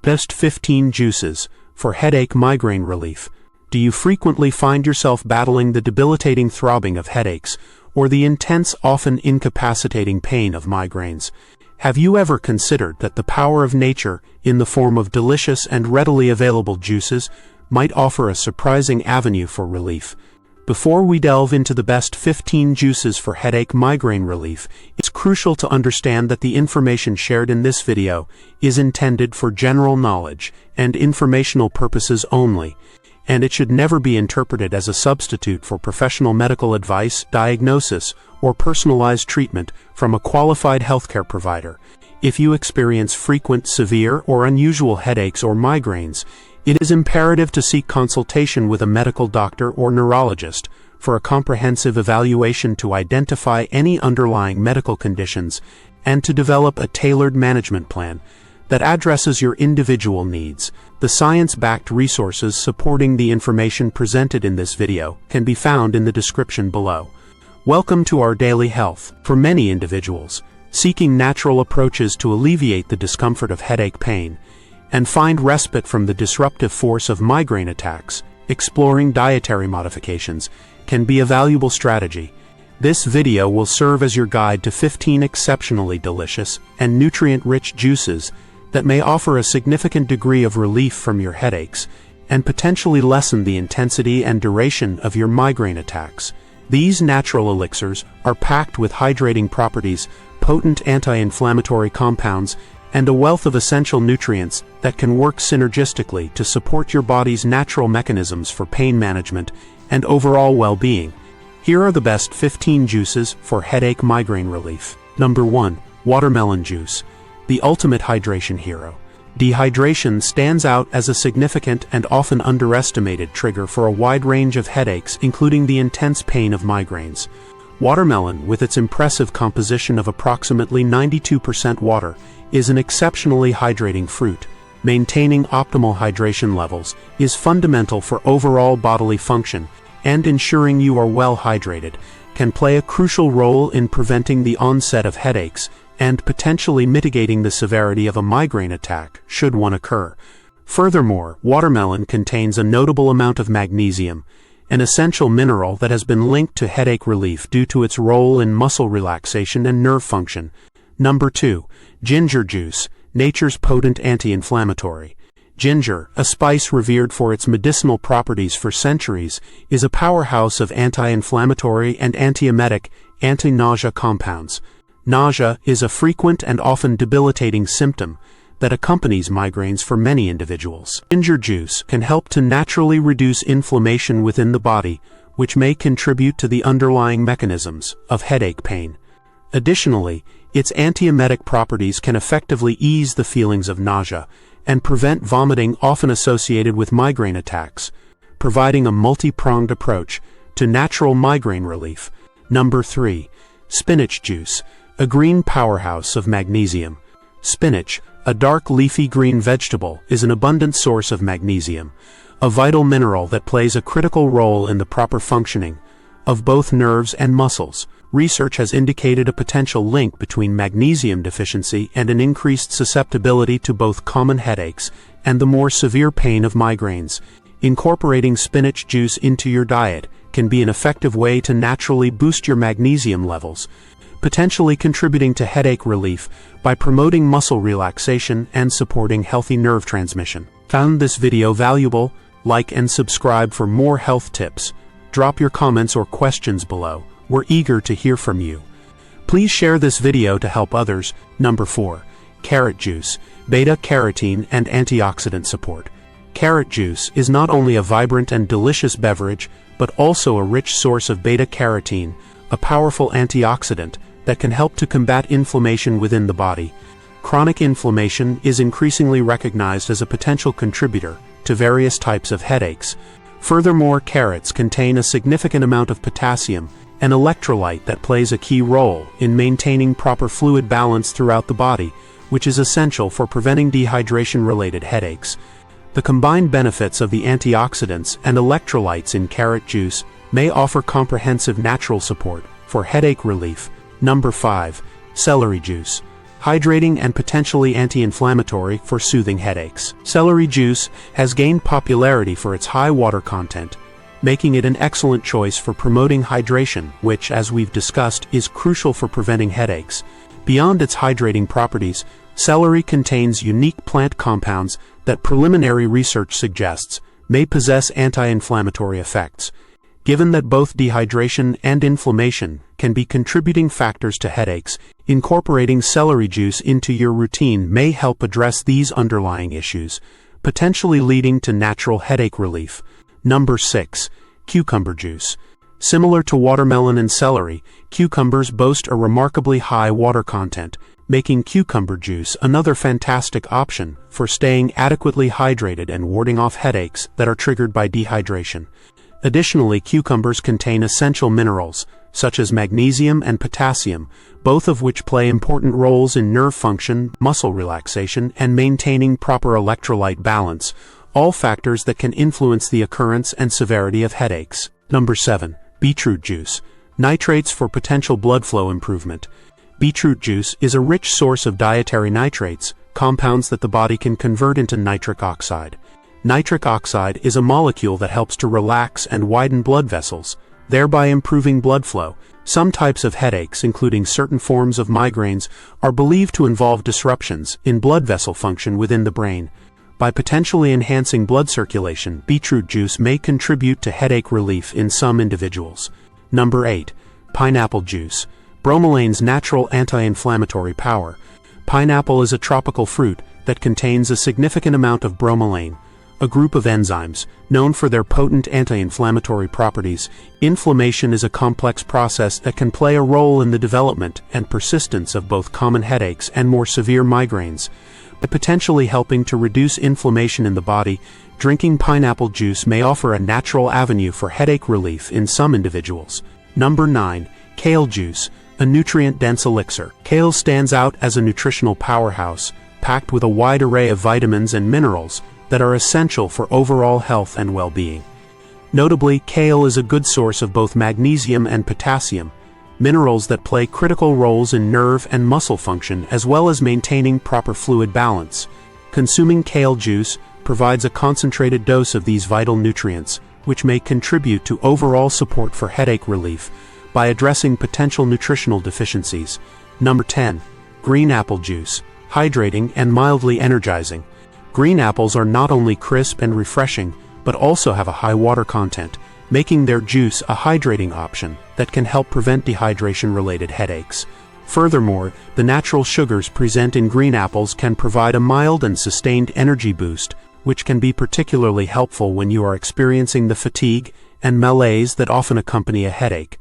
Best 15 juices for headache migraine relief. Do you frequently find yourself battling the debilitating throbbing of headaches or the intense, often incapacitating pain of migraines? Have you ever considered that the power of nature, in the form of delicious and readily available juices, might offer a surprising avenue for relief? Before we delve into the best 15 juices for headache migraine relief, it's crucial to understand that the information shared in this video is intended for general knowledge and informational purposes only, and it should never be interpreted as a substitute for professional medical advice, diagnosis, or personalized treatment from a qualified healthcare provider. If you experience frequent, severe, or unusual headaches or migraines, it is imperative to seek consultation with a medical doctor or neurologist for a comprehensive evaluation to identify any underlying medical conditions and to develop a tailored management plan that addresses your individual needs. The science-backed resources supporting the information presented in this video can be found in the description below. Welcome to our daily health. For many individuals, seeking natural approaches to alleviate the discomfort of headache pain and find respite from the disruptive force of migraine attacks, exploring dietary modifications can be a valuable strategy. This video will serve as your guide to 15 exceptionally delicious and nutrient-rich juices that may offer a significant degree of relief from your headaches and potentially lessen the intensity and duration of your migraine attacks. These natural elixirs are packed with hydrating properties, potent anti-inflammatory compounds, and a wealth of essential nutrients that can work synergistically to support your body's natural mechanisms for pain management and overall well-being. Here are the best 15 juices for headache migraine relief. Number 1. Watermelon juice, the ultimate hydration hero. Dehydration stands out as a significant and often underestimated trigger for a wide range of headaches, including the intense pain of migraines. Watermelon, with its impressive composition of approximately 92% water, is an exceptionally hydrating fruit. Maintaining optimal hydration levels is fundamental for overall bodily function, and ensuring you are well hydrated can play a crucial role in preventing the onset of headaches and potentially mitigating the severity of a migraine attack should one occur. Furthermore, watermelon contains a notable amount of magnesium, an essential mineral that has been linked to headache relief due to its role in muscle relaxation and nerve function. Number 2. Ginger juice, nature's potent anti-inflammatory. Ginger, a spice revered for its medicinal properties for centuries, is a powerhouse of anti-inflammatory and antiemetic, anti-nausea compounds. Nausea is a frequent and often debilitating symptom that accompanies migraines for many individuals. Ginger juice can help to naturally reduce inflammation within the body, which may contribute to the underlying mechanisms of headache pain. Additionally, its antiemetic properties can effectively ease the feelings of nausea and prevent vomiting often associated with migraine attacks, providing a multi-pronged approach to natural migraine relief. Number 3. Spinach juice, a green powerhouse of magnesium. Spinach, a dark leafy green vegetable, is an abundant source of magnesium, a vital mineral that plays a critical role in the proper functioning of both nerves and muscles. Research has indicated a potential link between magnesium deficiency and an increased susceptibility to both common headaches and the more severe pain of migraines. Incorporating spinach juice into your diet can be an effective way to naturally boost your magnesium levels, potentially contributing to headache relief by promoting muscle relaxation and supporting healthy nerve transmission. Found this video valuable? Like and subscribe for more health tips. Drop your comments or questions below. We're eager to hear from you. Please share this video to help others. Number 4. Carrot juice, beta-carotene and antioxidant support. Carrot juice is not only a vibrant and delicious beverage, but also a rich source of beta-carotene, a powerful antioxidant that can help to combat inflammation within the body. Chronic inflammation is increasingly recognized as a potential contributor to various types of headaches. Furthermore, carrots contain a significant amount of potassium, an electrolyte that plays a key role in maintaining proper fluid balance throughout the body, which is essential for preventing dehydration-related headaches. The combined benefits of the antioxidants and electrolytes in carrot juice may offer comprehensive natural support for headache relief. Number 5. Celery juice, hydrating and potentially anti-inflammatory for soothing headaches. Celery juice has gained popularity for its high water content, making it an excellent choice for promoting hydration, which, as we've discussed, is crucial for preventing headaches. Beyond its hydrating properties, celery contains unique plant compounds that preliminary research suggests may possess anti-inflammatory effects. Given that both dehydration and inflammation can be contributing factors to headaches, incorporating celery juice into your routine may help address these underlying issues, potentially leading to natural headache relief. Number 6. Cucumber juice. Similar to watermelon and celery, cucumbers boast a remarkably high water content, making cucumber juice another fantastic option for staying adequately hydrated and warding off headaches that are triggered by dehydration. Additionally, cucumbers contain essential minerals, such as magnesium and potassium, both of which play important roles in nerve function, muscle relaxation, and maintaining proper electrolyte balance, all factors that can influence the occurrence and severity of headaches. Number 7. Beetroot juice. Nitrates for potential blood flow improvement. Beetroot juice is a rich source of dietary nitrates, compounds that the body can convert into nitric oxide. Nitric oxide is a molecule that helps to relax and widen blood vessels, thereby improving blood flow. Some types of headaches, including certain forms of migraines, are believed to involve disruptions in blood vessel function within the brain. By potentially enhancing blood circulation, beetroot juice may contribute to headache relief in some individuals. Number 8. Pineapple juice. Bromelaine's natural anti-inflammatory power. Pineapple is a tropical fruit that contains a significant amount of bromelain, a group of enzymes known for their potent anti-inflammatory properties. Inflammation is a complex process that can play a role in the development and persistence of both common headaches and more severe migraines. By potentially helping to reduce inflammation in the body, drinking pineapple juice may offer a natural avenue for headache relief in some individuals. Number 9. Kale juice, a nutrient-dense elixir. Kale stands out as a nutritional powerhouse, packed with a wide array of vitamins and minerals that are essential for overall health and well-being. Notably, kale is a good source of both magnesium and potassium, minerals that play critical roles in nerve and muscle function as well as maintaining proper fluid balance. Consuming kale juice provides a concentrated dose of these vital nutrients, which may contribute to overall support for headache relief by addressing potential nutritional deficiencies. Number 10. Green apple juice, hydrating and mildly energizing. Green apples are not only crisp and refreshing, but also have a high water content, making their juice a hydrating option that can help prevent dehydration-related headaches. Furthermore, the natural sugars present in green apples can provide a mild and sustained energy boost, which can be particularly helpful when you are experiencing the fatigue and malaise that often accompany a headache.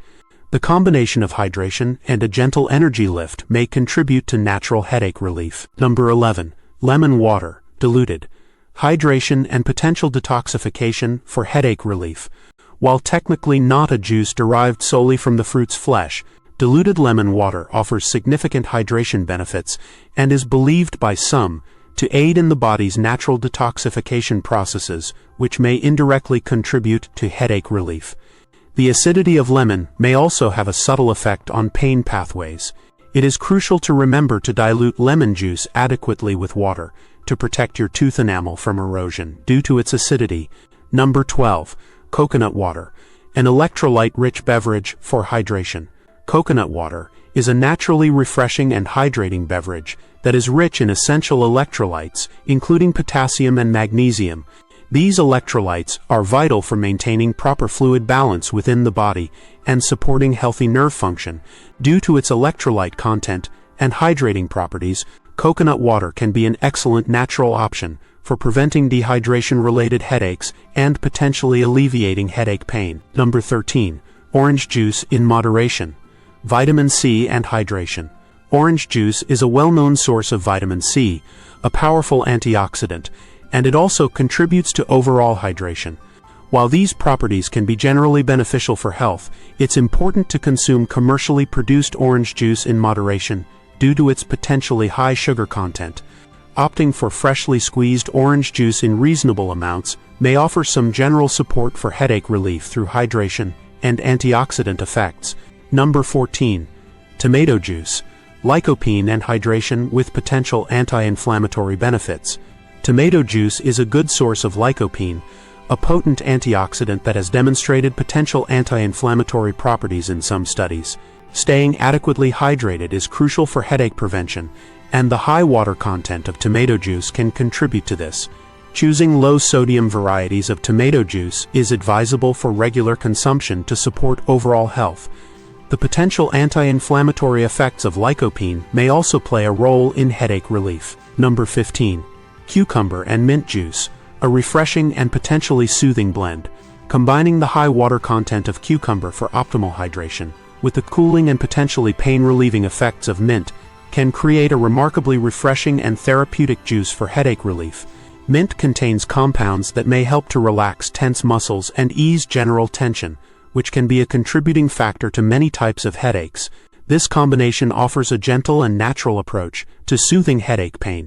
The combination of hydration and a gentle energy lift may contribute to natural headache relief. Number 11. Lemon water, diluted. Hydration and potential detoxification for headache relief. While technically not a juice derived solely from the fruit's flesh, diluted lemon water offers significant hydration benefits and is believed by some to aid in the body's natural detoxification processes, which may indirectly contribute to headache relief. The acidity of lemon may also have a subtle effect on pain pathways. It is crucial to remember to dilute lemon juice adequately with water to protect your tooth enamel from erosion due to its acidity. Number 12. Coconut water, an electrolyte-rich beverage for hydration. Coconut water is a naturally refreshing and hydrating beverage that is rich in essential electrolytes, including potassium and magnesium. These electrolytes are vital for maintaining proper fluid balance within the body and supporting healthy nerve function. Due to its electrolyte content and hydrating properties, coconut water can be an excellent natural option for preventing dehydration-related headaches and potentially alleviating headache pain. Number 13. Orange juice in moderation. Vitamin C and hydration. Orange juice is a well-known source of vitamin C, a powerful antioxidant, and it also contributes to overall hydration. While these properties can be generally beneficial for health, it's important to consume commercially produced orange juice in moderation due to its potentially high sugar content. Opting for freshly squeezed orange juice in reasonable amounts may offer some general support for headache relief through hydration and antioxidant effects. Number 14. Tomato juice, lycopene and hydration with potential anti-inflammatory benefits. Tomato juice is a good source of lycopene, a potent antioxidant that has demonstrated potential anti-inflammatory properties in some studies. Staying adequately hydrated is crucial for headache prevention, and the high water content of tomato juice can contribute to this. Choosing low-sodium varieties of tomato juice is advisable for regular consumption to support overall health. The potential anti-inflammatory effects of lycopene may also play a role in headache relief. Number 15. Cucumber and mint juice, a refreshing and potentially soothing blend. Combining the high water content of cucumber for optimal hydration with the cooling and potentially pain-relieving effects of mint can create a remarkably refreshing and therapeutic juice for headache relief. Mint contains compounds that may help to relax tense muscles and ease general tension, which can be a contributing factor to many types of headaches. This combination offers a gentle and natural approach to soothing headache pain.